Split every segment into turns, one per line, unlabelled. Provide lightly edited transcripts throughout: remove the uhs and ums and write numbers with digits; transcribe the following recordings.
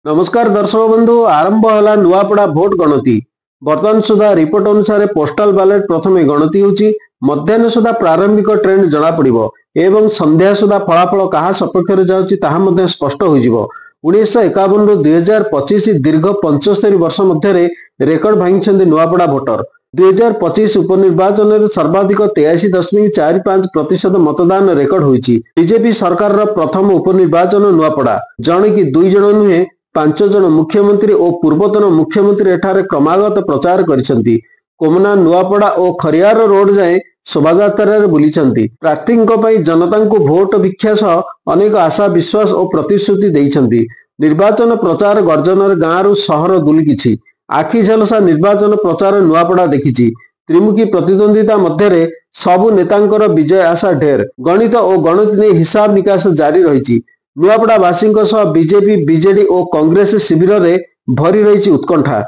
नमस्कार दर्शक बंधु आरंभ है नुआपड़ा भोट गणति। बर्तमान सुधा रिपोर्ट अनुसार पोस्टाल बैलेट प्रथम गणति होची, मध्याह्न सुधा प्रारंभिक ट्रेंड जना पड़िबो एवं संध्या सुधा फलाफल कहा सपक्ष रे जाउची ताहा मध्ये स्पष्ट होई जिवो। 1951 रु 2025 दीर्घ 75 वर्ष मध्य रेकर्ड भांगी नुआपड़ा भोटर। 2025 उपनिर्वाचन में सर्वाधिक 83.45% मतदान रेकर्ड होईची। बीजेपी सरकार प्रथम उपनिर्वाचन नुआपड़ा। जणे कि 2 जण नुहे 5 जण मुख्यमंत्री और पूर्वतन मुख्यमंत्री एठारे क्रमागत प्रचार करिसेंती। कोमना नुआपड़ा और खरियार रोड जाए शोभायात्रा बुलीचंती। प्रार्थींको पई जनता को भोट भिक्षा सह अनेक आशा विश्वास और प्रतिश्रुति देइछंती। निर्वाचन प्रचार गर्जनर गाँव सहर दुलकिछि। आखि झलसा निर्वाचन प्रचार नुआपड़ा देखिछि। त्रिमुखी प्रतिद्वंदिता मध्य सबु नेतांकर विजय आशा ढेर। गणित और गणित ने हिसाब निकास जारी रही। नुआपड़ावासी बीजेपी बीजेडी और कांग्रेस शिविर में भरी रही उत्कंठा।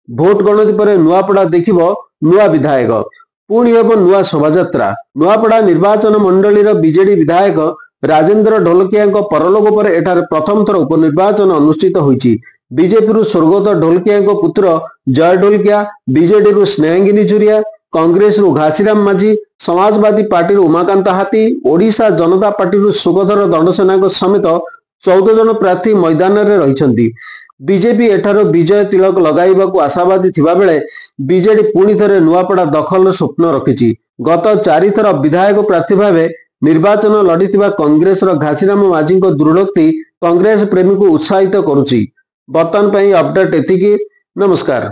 भोट गणति पर नुआपड़ा देखिबो नुआ विधायक, पुणी हेबो नुआ शोभायात्रा। नुआपड़ा निर्वाचन मंडलीर बीजेडी विधायक राजेंद्र ढोलकिया परलोक पर एठारे प्रथम थर उपनिर्वाचन अनुष्ठित होईची। बीजेपी स्वर्गत ढोलकिया पुत्र जय ढोलकिया, बीजेडी स्नेहांगिनी चुरिया, कांग्रेस घासीराम माझी, समाजवादी पार्टी उमाकांत हाथी, ओडिशा जनता पार्टी सुगधर दंडसेना समेत 14 जन प्रार्थी मैदान में रही। बीजेपी एठार विजय तिलक लगाइबाकू आशावादी थिबा बेले बीजेडी पुणी थे नुआपड़ा दखल स्वप्न रखिछि। गत 4 थर विधायक प्रार्थी भाव निर्वाचन लड़िथिबा कांग्रेस घासीराम माझी दृढ़ोक्ति कांग्रेस प्रेमी को उत्साहित करुछि। बर्तमान अपडेट एतिकी। नमस्कार।